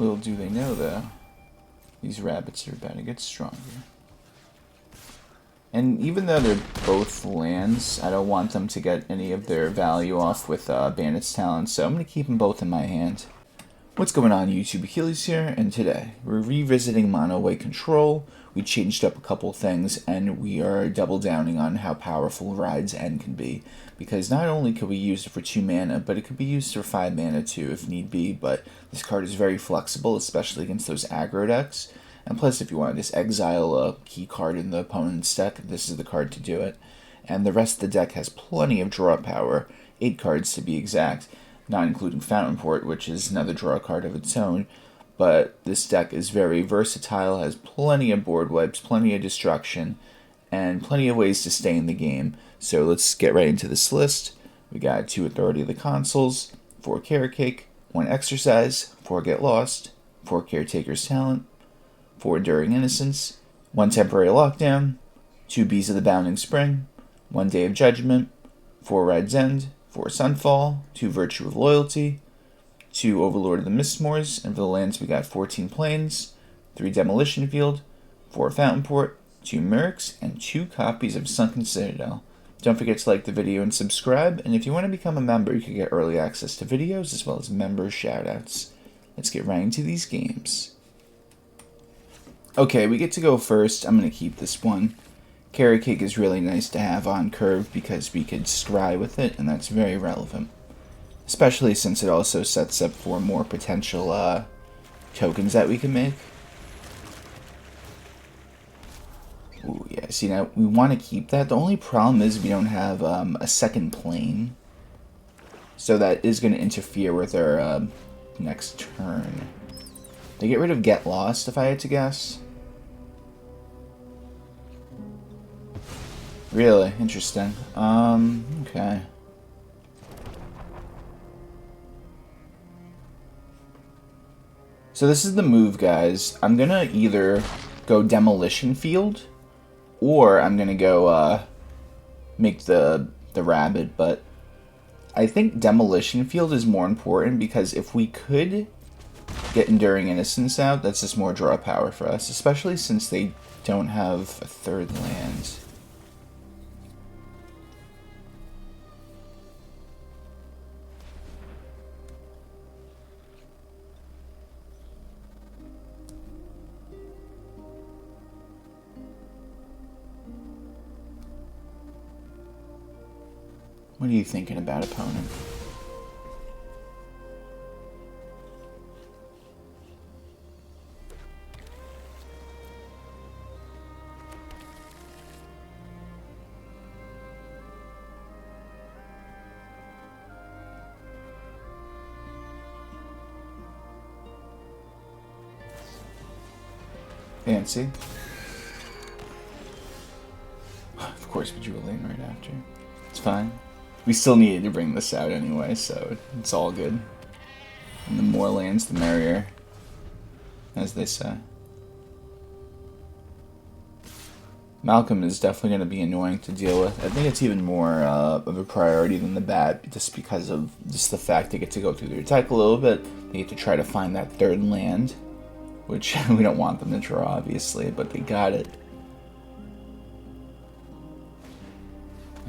Little do they know, though, these rabbits are about to get stronger. And even though they're both lands, I don't want them to get any of their value off with Bandit's Talent, so I'm going to keep them both in my hand. What's going on, YouTube? Achilles here, and today we're revisiting Mono White Control. We changed up a couple things, and we are double downing on how powerful Ride's End can be. Because not only could we use it for 2 mana, but it could be used for 5 mana too if need be, but this card is very flexible, especially against those aggro decks. And plus, if you want to just exile a key card in the opponent's deck, this is the card to do it. And the rest of the deck has plenty of draw power, 8 cards to be exact, not including Fountainport, which is another draw card of its own. But this deck is very versatile, has plenty of board wipes, plenty of destruction, and plenty of ways to stay in the game. So let's get right into this list. We got 2 Authority of the Consuls, 4 Caretaker, 1 Exorcise, 4 Get Lost, 4 Caretaker's Talent, 4 Enduring Innocence, 1 Temporary Lockdown, 2 Beza the Bounding Spring, 1 Day of Judgment, 4 Ride's End, 4 Sunfall, 2 Virtue of Loyalty, 2 Overlord of the Mistmoors, and for the lands we got 14 Plains, 3 Demolition Field, 4 Fountainport, 2 Mirrex, and 2 copies of Sunken Citadel. Don't forget to like the video and subscribe, and if you want to become a member, you can get early access to videos as well as member shoutouts. Let's get right into these games. Okay, we get to go first. I'm going to keep this one. Caretaker is really nice to have on curve because we could scry with it, and that's very relevant. Especially since it also sets up for more potential tokens that we can make. Ooh, yeah, see, now we want to keep that. The only problem is we don't have a second plane. So that is going to interfere with our next turn. They get rid of Get Lost, if I had to guess. Really? Interesting. Okay. So this is the move, guys. I'm gonna either go Demolition Field, or I'm gonna go make the rabbit, but I think Demolition Field is more important because if we could get Enduring Innocence out, that's just more draw power for us, especially since they don't have a 3rd land. What are you thinking about, opponent? Fancy. Of course, we drew a lane right after. It's fine. We still needed to bring this out anyway, so it's all good. And the more lands, the merrier, as they say. Malcolm is definitely going to be annoying to deal with. I think it's even more of a priority than the bat, just because of just the fact they get to go through their deck a little bit. They get to try to find that 3rd land, which we don't want them to draw, obviously, but they got it.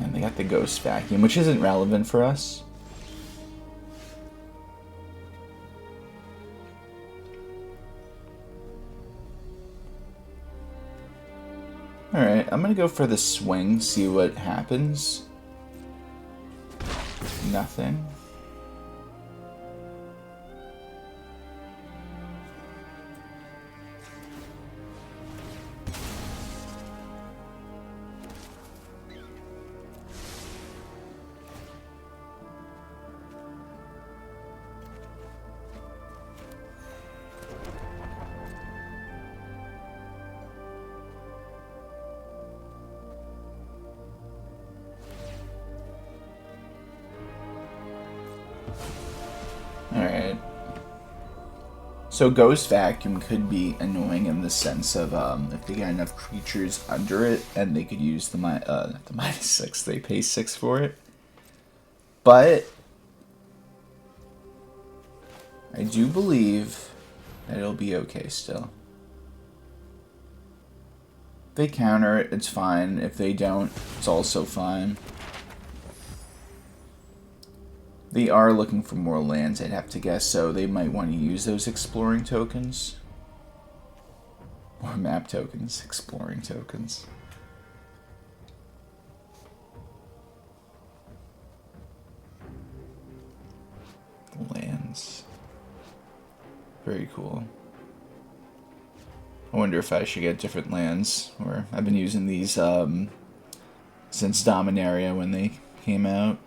And they got the Ghost Vacuum, which isn't relevant for us. Alright, I'm gonna go for the swing, see what happens. Nothing. Alright. So Ghost Vacuum could be annoying in the sense of if they got enough creatures under it and they could use the -6, they pay 6 for it. But I do believe It'll be okay still. If they counter it, it's fine. If they don't, it's also fine. They are looking for more lands, I'd have to guess, so they might want to use those exploring tokens. Or map tokens, exploring tokens. Lands. Very cool. I wonder if I should get different lands, or I've been using these since Dominaria when they came out.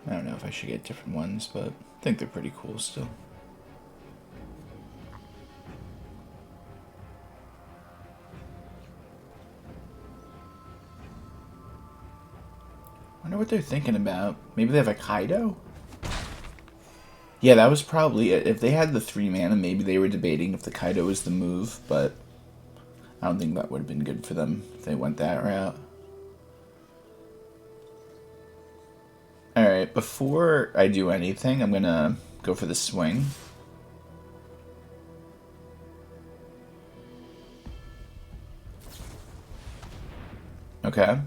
I don't know if I should get different ones, but I think they're pretty cool still. I wonder what they're thinking about. Maybe they have a Kaido? Yeah, that was probably it. If they had the 3 mana, maybe they were debating if the Kaido was the move, but I don't think that would have been good for them if they went that route. Alright, before I do anything, I'm gonna go for the swing. Okay.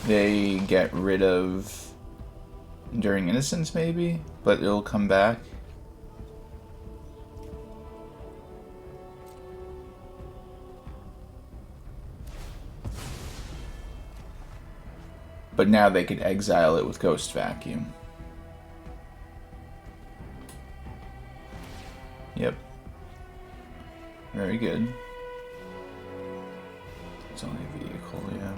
They get rid of Enduring Innocence, maybe? But it'll come back. But now they could exile it with Ghost Vacuum. Yep. Very good. It's only a vehicle, yeah.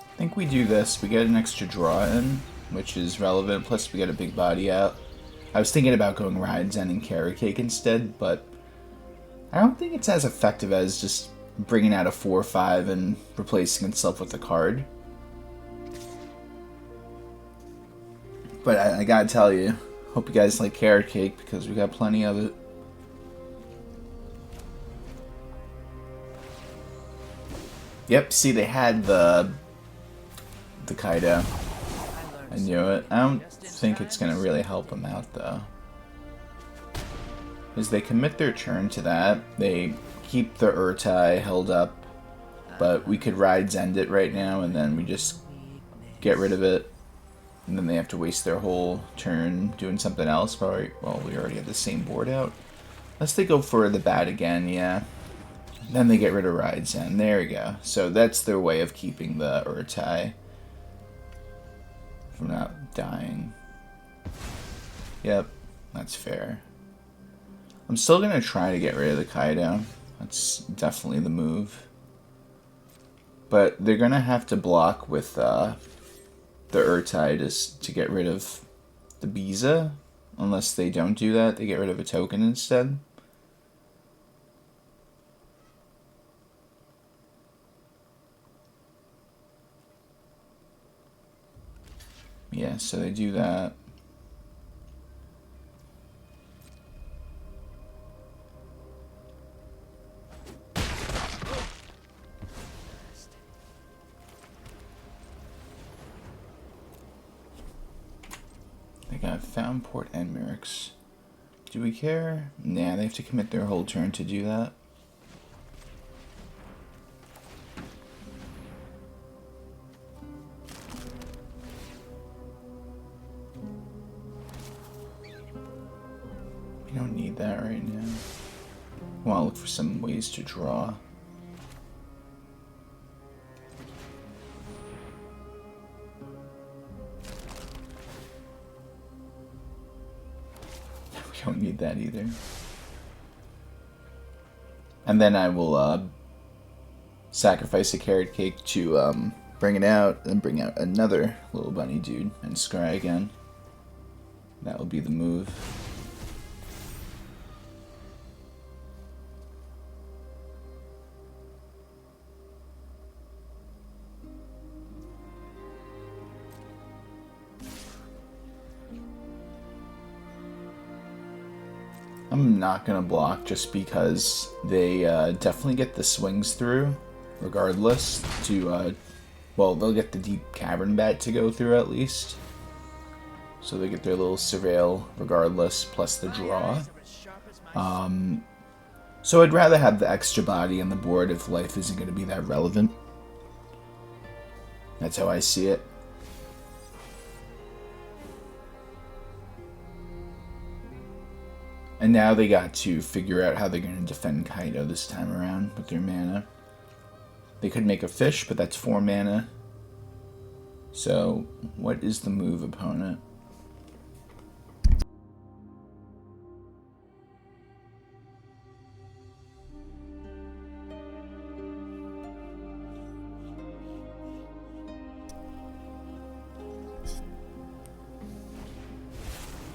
I think we do this. We get an extra draw in, which is relevant. Plus, we get a big body out. I was thinking about going Rides End and Caretaker instead, but I don't think it's as effective as just bringing out a 4/5 and replacing itself with a card. But I gotta tell you, hope you guys like Carrot Cake because we got plenty of it. Yep, see, they had the Kaido. I knew it. I don't think it's going to really help them out, though. Because they commit their turn to that. They keep the Urtai held up. But we could Rides End it right now, and then we just get rid of it. And then they have to waste their whole turn doing something else. Well, we already have the same board out. Unless they go for the bat again, yeah. Then they get rid of Rides End. There we go. So that's their way of keeping the Urtai from not dying. Yep, that's fair. I'm still gonna try to get rid of the Kaido. That's definitely the move. But they're gonna have to block with the Urtai to get rid of the Beza. Unless they don't do that, they get rid of a token instead. Yeah, so they do that. They got Fountainport and Mirrex. Do we care? Nah, they have to commit their whole turn to do that. We don't need that right now. I want to look for some ways to draw. We don't need that either. And then I will sacrifice a Carrot Cake to bring it out, and bring out another little bunny dude and scry again. That will be the move. I'm not going to block just because they definitely get the swings through, regardless, to, well, they'll get the deep cavern bat to go through at least. So they get their little surveil regardless, plus the draw. So I'd rather have the extra body on the board if life isn't going to be that relevant. That's how I see it. And now they got to figure out how they're going to defend Kaido this time around with their mana. They could make a fish, but that's 4 mana. So, what is the move, opponent?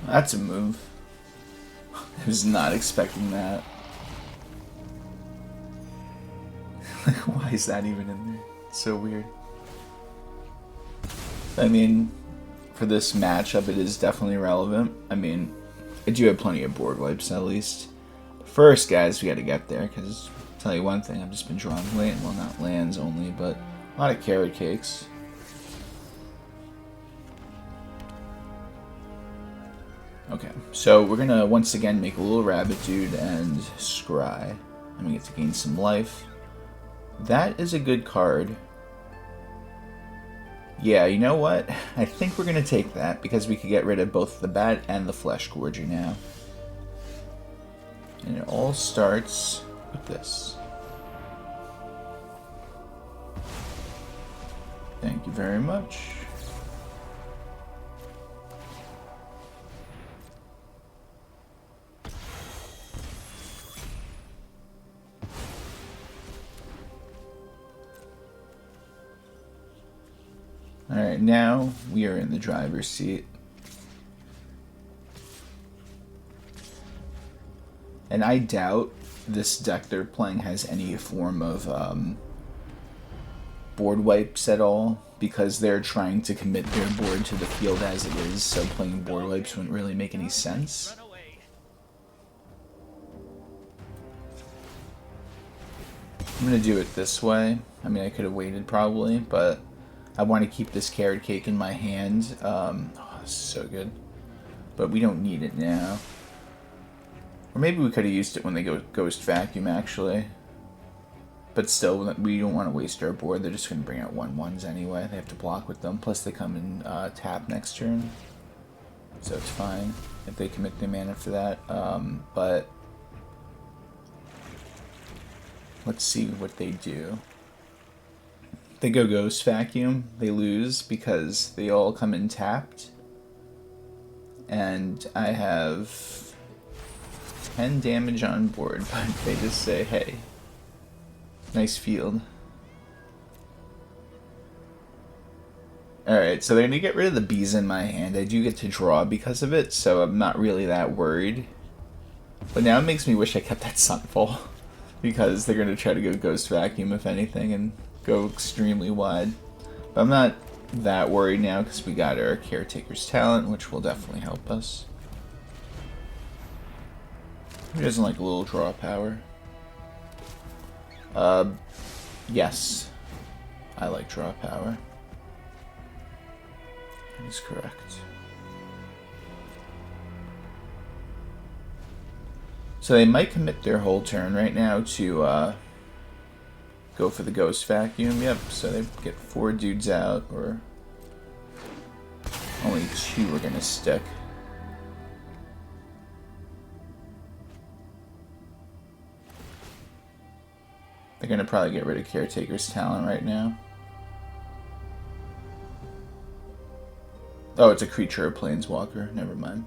That's a move. I was not expecting that. Why is that even in there? It's so weird. I mean, for this matchup, it is definitely relevant. I mean, I do have plenty of board wipes, at least. First, guys, we gotta get there, because I'll tell you one thing, I've just been drawing land, well, not lands only, but a lot of carrot cakes. Okay, so we're gonna once again make a little rabbit dude and scry. I'm gonna get to gain some life. That is a good card. Yeah, you know what? I think we're gonna take that because we could get rid of both the bat and the flesh gorger now. And it all starts with this. Thank you very much. Alright, now we are in the driver's seat. And I doubt this deck they're playing has any form of board wipes at all, because they're trying to commit their board to the field as it is, so playing board wipes wouldn't really make any sense. I'm going to do it this way. I mean, I could have waited probably, but I want to keep this carrot cake in my hand. Oh, this is so good. But we don't need it now. Or maybe we could have used it when they go Ghost Vacuum, actually. But still, we don't want to waste our board. They're just going to bring out 1/1s anyway. They have to block with them. Plus, they come in tap next turn. So it's fine if they commit their mana for that. But let's see what they do. They go Ghost Vacuum, they lose because they all come in tapped. And I have 10 damage on board, but they just say, hey, nice field. Alright, so they're going to get rid of the Beza in my hand. I do get to draw because of it, so I'm not really that worried. But now it makes me wish I kept that Sunfall, because they're going to try to go Ghost Vacuum, if anything, and go extremely wide. But I'm not that worried now because we got our Caretaker's talent, which will definitely help us. Who doesn't like a little draw power? Yes. I like draw power. That is correct. So they might commit their whole turn right now to go for the Ghost Vacuum. Yep, so they get 4 dudes out, or only 2 are going to stick. They're going to probably get rid of Caretaker's talent right now. Oh, it's a creature or planeswalker. Never mind.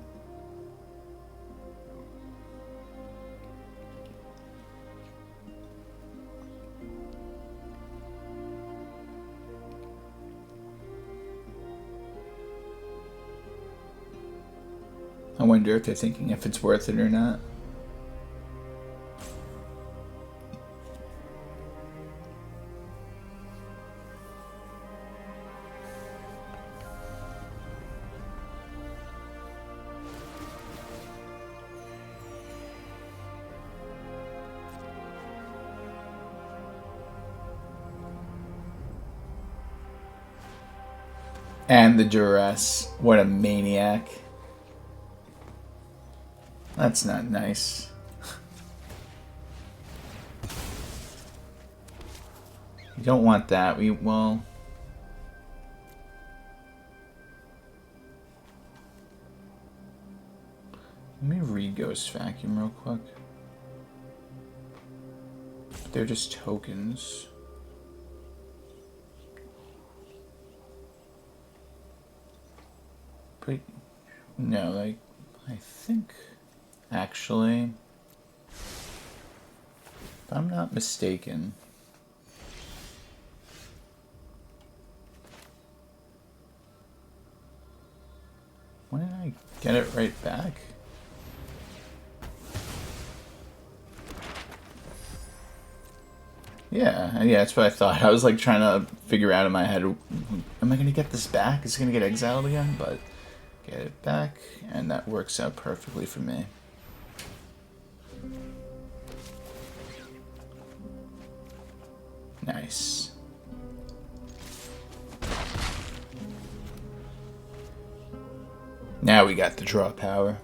I wonder if they're thinking if it's worth it or not. And the duress. What a maniac. That's not nice. You don't want that. Well... Let me read Ghost Vacuum real quick. They're just tokens. But no, like I think actually, if I'm not mistaken, when did I get it right back? Yeah, that's what I thought. I was like trying to figure out in my head, am I going to get this back? Is it going to get exiled again? But get it back, and that works out perfectly for me. Nice. Now we got the draw power.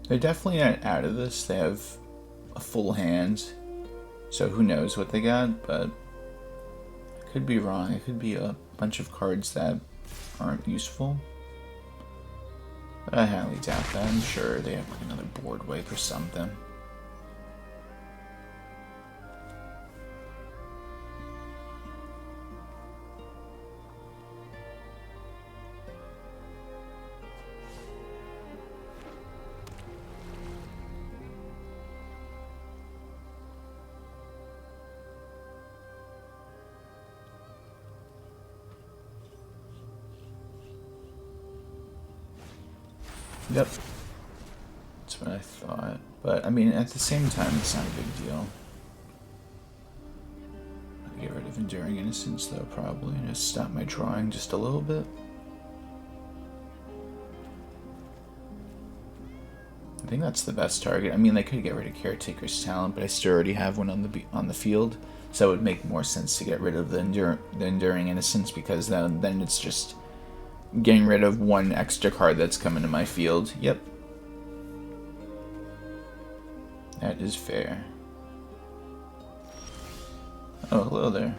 They're definitely not out of this. They have a full hand, so who knows what they got, but I could be wrong. It could be a bunch of cards that aren't useful. But I highly doubt that. I'm sure they have like another board wipe or something. Yep. That's what I thought. But, I mean, at the same time, it's not a big deal. I'll get rid of Enduring Innocence, though, probably. And just stop my drawing just a little bit. I think that's the best target. I mean, they could get rid of Caretaker's talent, but I still already have one on the field. So it would make more sense to get rid of the Enduring Innocence, because then it's just getting rid of one extra card that's coming to my field. Yep. That is fair. Oh, hello there.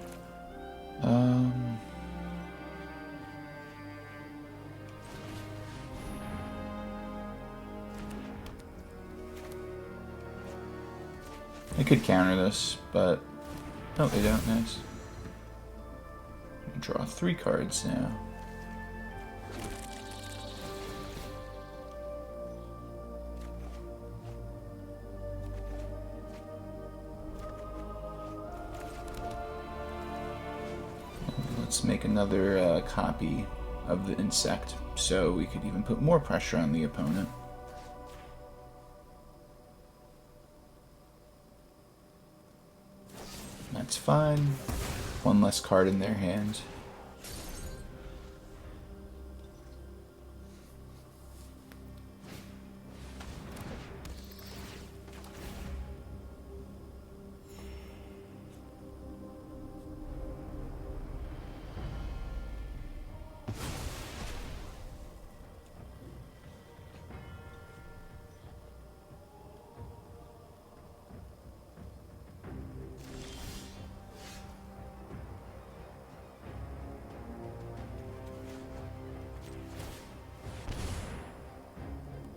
I could counter this, but no, they don't. Nice. Draw 3 cards now. Let's make another copy of the insect, so we could even put more pressure on the opponent. That's fine. One less card in their hand.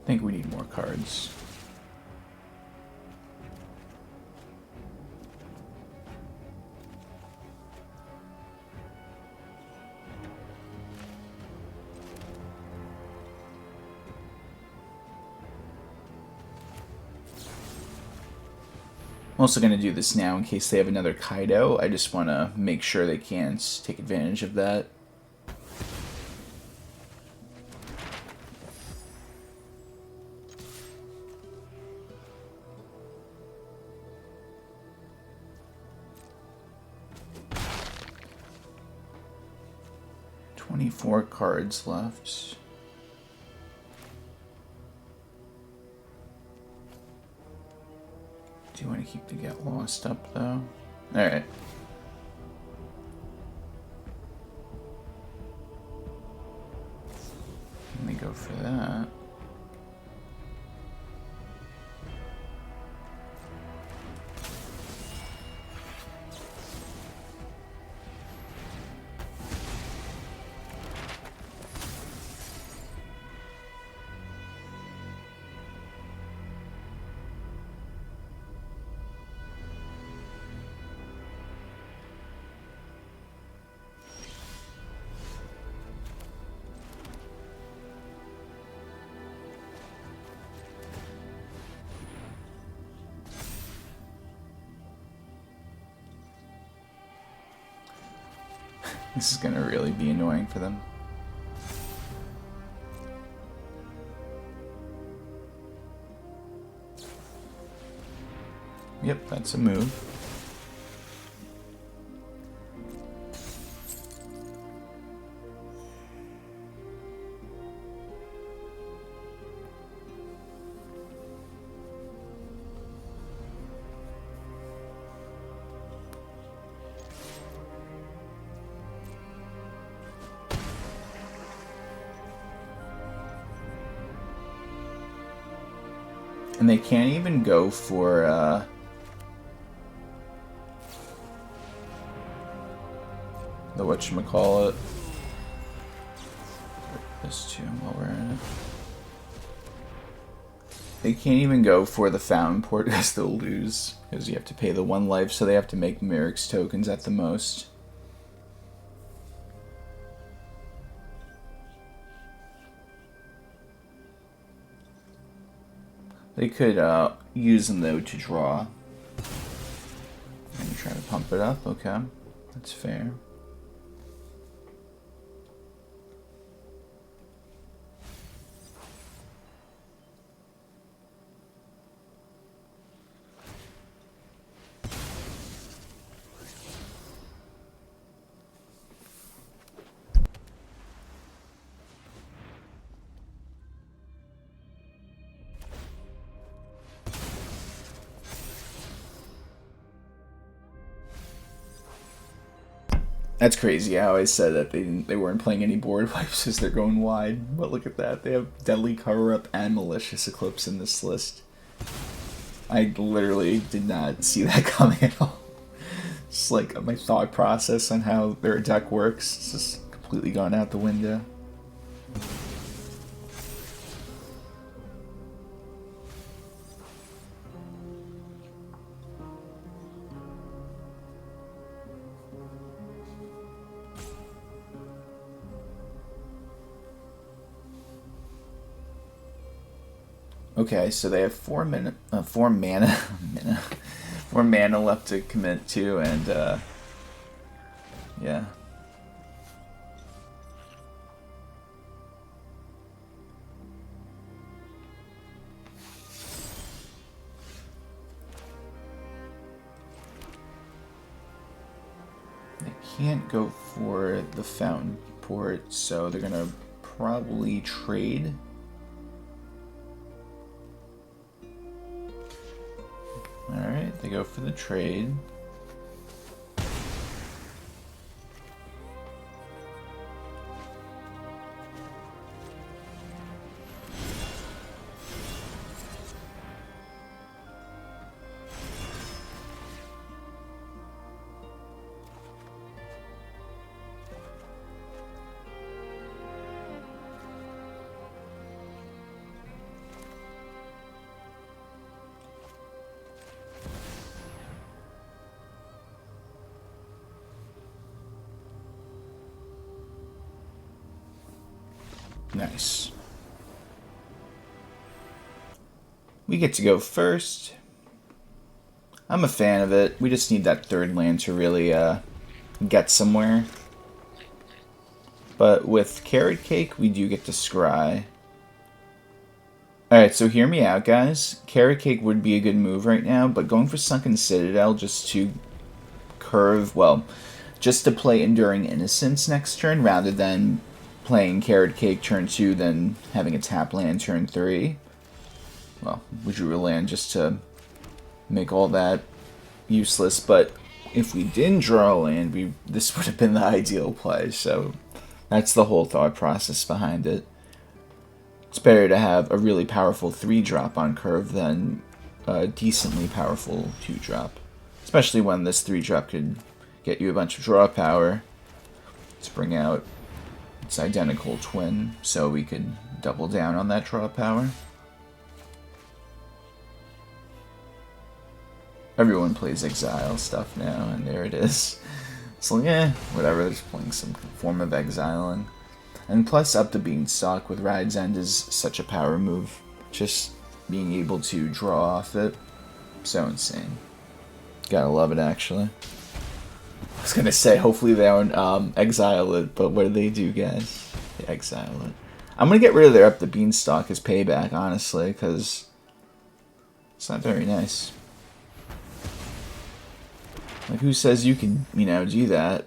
I think we need more cards. I'm also going to do this now in case they have another Kaido. I just want to make sure they can't take advantage of that. Four cards left. Do you want to keep the Get Lost up though? Alright. Let me go for that. This is gonna really be annoying for them. Yep, that's a move. And they can't even go for, the whatchamacallit. This too while we're in it. They can't even go for the Fountainport because they'll lose. Because you have to pay the 1 life, so they have to make Mirrex tokens at the most. They could use them though to draw. And try to pump it up, okay. That's fair. That's crazy. I always said that they weren't playing any board wipes as they're going wide. But look at that. They have Deadly Cover-Up and Malicious Eclipse in this list. I literally did not see that coming at all. Just like my thought process on how their deck works. It's just completely gone out the window. Okay, so they have 4 mana, 4 mana left to commit to, and yeah. They can't go for the Fountainport, so they're gonna probably trade. Alright, they go for the trade. Nice. We get to go first. I'm a fan of it. We just need that third land to really get somewhere. But with Carrot Cake, we do get to scry. Alright, so hear me out, guys. Carrot Cake would be a good move right now, but going for Sunken Citadel just to curve, well, just to play Enduring Innocence next turn rather than playing Carrot Cake turn 2, then having a tap land turn 3. Well, we drew a land just to make all that useless, but if we didn't draw a land, this would have been the ideal play, so that's the whole thought process behind it. It's better to have a really powerful 3-drop on curve than a decently powerful 2-drop. Especially when this 3-drop could get you a bunch of draw power to bring out its identical twin, so we could double down on that draw power. Everyone plays Exile stuff now, and there it is. It's like, whatever, they're just playing some form of exiling. And plus, Up the Beanstalk with Ride's End is such a power move. Just being able to draw off it, so insane. Gotta love it, actually. I was gonna say, hopefully they don't exile it, but what do they do, guys? They exile it. I'm gonna get rid of their Up the Beanstalk as payback, honestly, because it's not very nice. Like, who says you can, do that?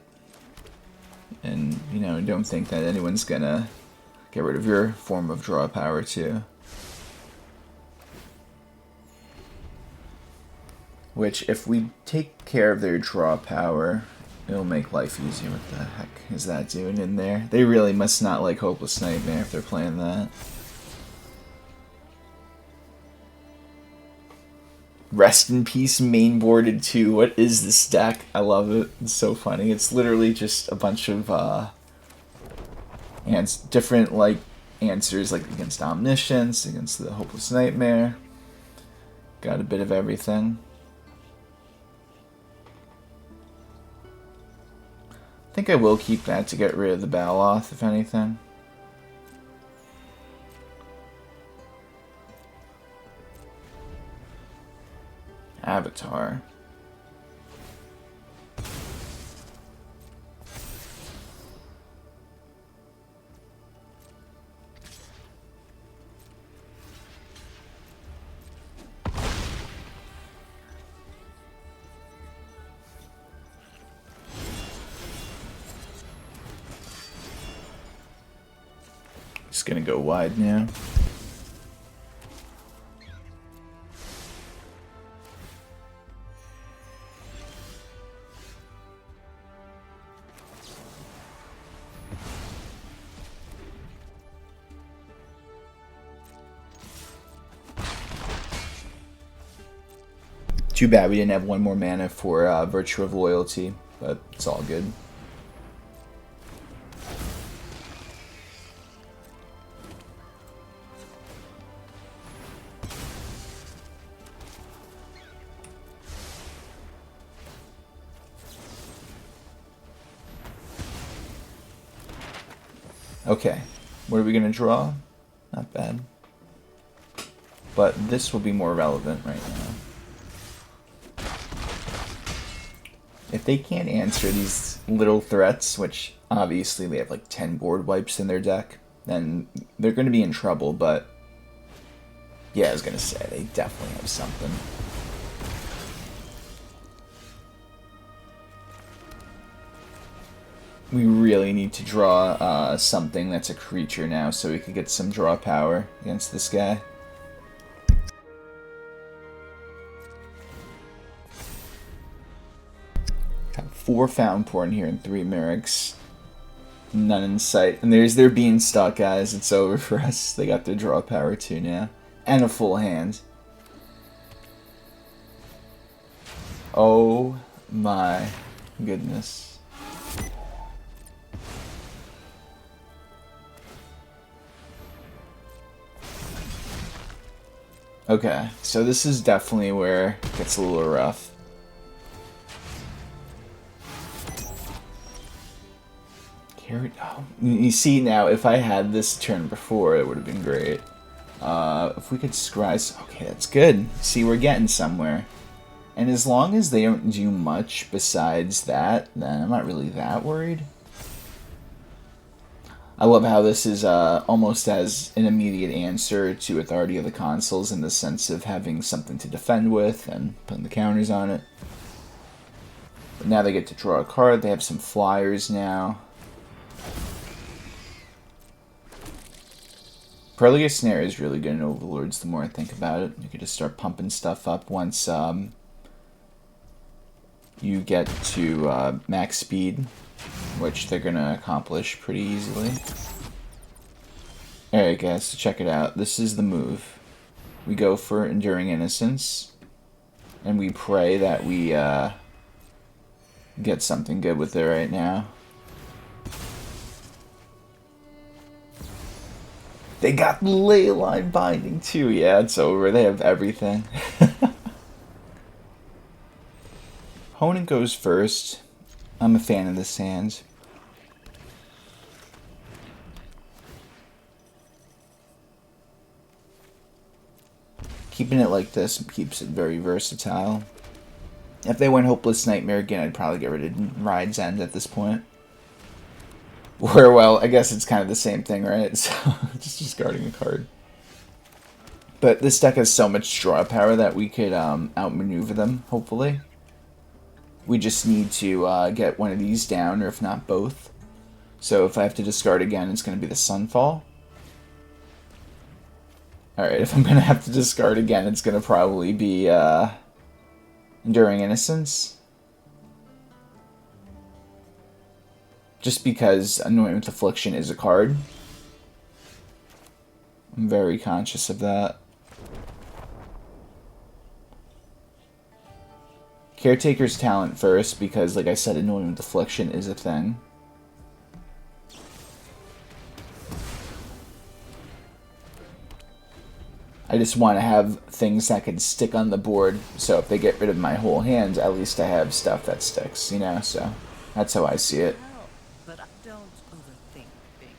And, don't think that anyone's gonna get rid of your form of draw power, too. Which, if we take care of their draw power, it'll make life easier. What the heck is that doing in there? They really must not like Hopeless Nightmare if they're playing that. Rest in peace, mainboarded too. What is this deck? I love it. It's so funny. It's literally just a bunch of different answers, like against Omniscience, against the Hopeless Nightmare. Got a bit of everything. I think I will keep that to get rid of the Baloth, if anything. Avatar. Just gonna go wide now. Too bad we didn't have one more mana for Virtue of Loyalty, but it's all good. Okay, what are we going to draw? Not bad. But this will be more relevant right now. If they can't answer these little threats, which obviously they have like 10 board wipes in their deck, then they're going to be in trouble, but yeah, I was going to say, they definitely have something. We really need to draw something that's a creature now so we can get some draw power against this guy. Got 4 Fountainport in here and 3 Mirrex. None in sight. And there's their Beanstalk, guys. It's over for us. They got their draw power too now. And a full hand. Oh my goodness. Okay, so this is definitely where it gets a little rough. Oh, you see now, if I had this turn before, it would have been great. If we could scry... Okay, that's good. See, we're getting somewhere. And as long as they don't do much besides that, then I'm not really that worried. I love how this is almost as an immediate answer to Authority of the Consuls in the sense of having something to defend with and putting the counters on it. But now they get to draw a card. They have some flyers now. Probably a snare is really good in Overlords the more I think about it. You could just start pumping stuff up once you get to max speed, which they're going to accomplish pretty easily. Alright guys, so check it out. This is the move. We go for Enduring Innocence, and we pray that we get something good with it right now. They got Leyline Binding too. Yeah, it's over. They have everything. Opponent goes first. I'm a fan of this hand. Keeping it like this keeps it very versatile. If they went Hopeless Nightmare again, I'd probably get rid of Ride's End at this point. Or, well, I guess it's kind of the same thing, right? So, just discarding a card. But this deck has so much draw power that we could outmaneuver them, hopefully. We just need to get one of these down, or if not both. So if I have to discard again, it's going to be the Sunfall. Alright, if I'm going to have to discard again, it's going to probably be Enduring Innocence. Just because Anointment Affliction is a card. I'm very conscious of that. Caretaker's talent first, because, like I said, Anointment Affliction is a thing. I just want to have things that can stick on the board, so if they get rid of my whole hand, at least I have stuff that sticks, you know, so that's how I see it. But I don't overthink things.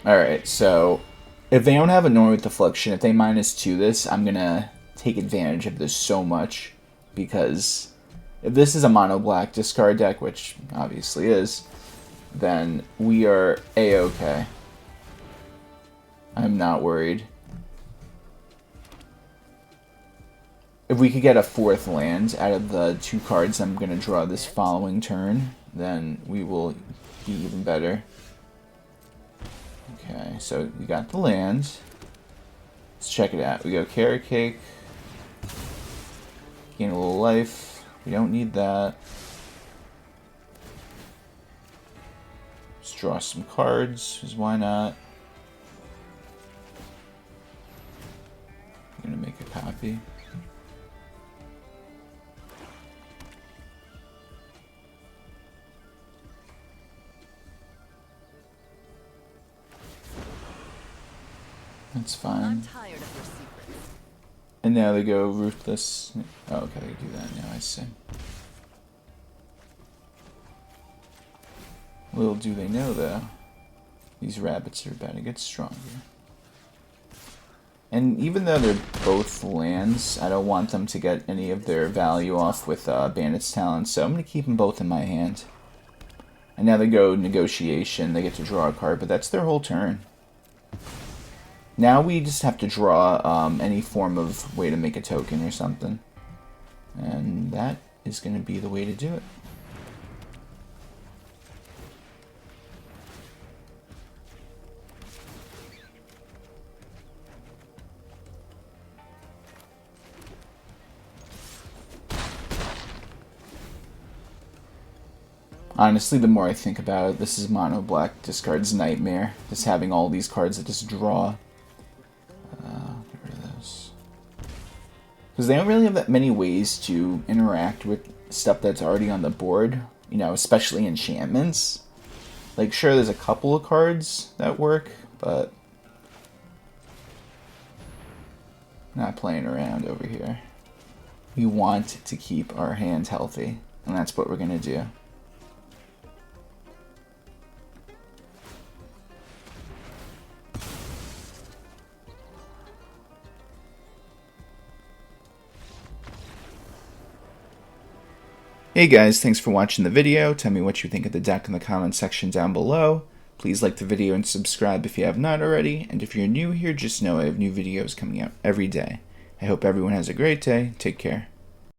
Alright, so if they don't have Anointment Affliction, if they -2 this, I'm gonna take advantage of this so much, because if this is a mono black discard deck, which obviously is, then we are A-okay. I'm not worried. If we could get a 4th land out of the 2 cards I'm going to draw this following turn, then we will be even better. Okay, so we got the land. Let's check it out. We go Caretaker. Gain a little life. We don't need that. Let's draw some cards, because why not? I'm gonna make a copy. That's fine. I'm tired of your secrets. And now they go Ruthless. Oh, okay, they do that now, I see. Little do they know, though, these rabbits are about to get stronger. And even though they're both lands, I don't want them to get any of their value off with Bandit's Talent, so I'm going to keep them both in my hand. And now they go Negotiation, they get to draw a card, but that's their whole turn. Now we just have to draw any form of way to make a token or something. And that is going to be the way to do it. Honestly, the more I think about it, this is mono black discard's nightmare. Just having all these cards that just draw. Get rid of those. Because they don't really have that many ways to interact with stuff that's already on the board. You know, especially enchantments. Like, sure, there's a couple of cards that work, but not playing around over here. We want to keep our hand healthy, and that's what we're going to do. Hey guys, thanks for watching the video. Tell me what you think of the deck in the comment section down below. Please like the video and subscribe if you have not already. And if you're new here, just know I have new videos coming out every day. I hope everyone has a great day. Take care.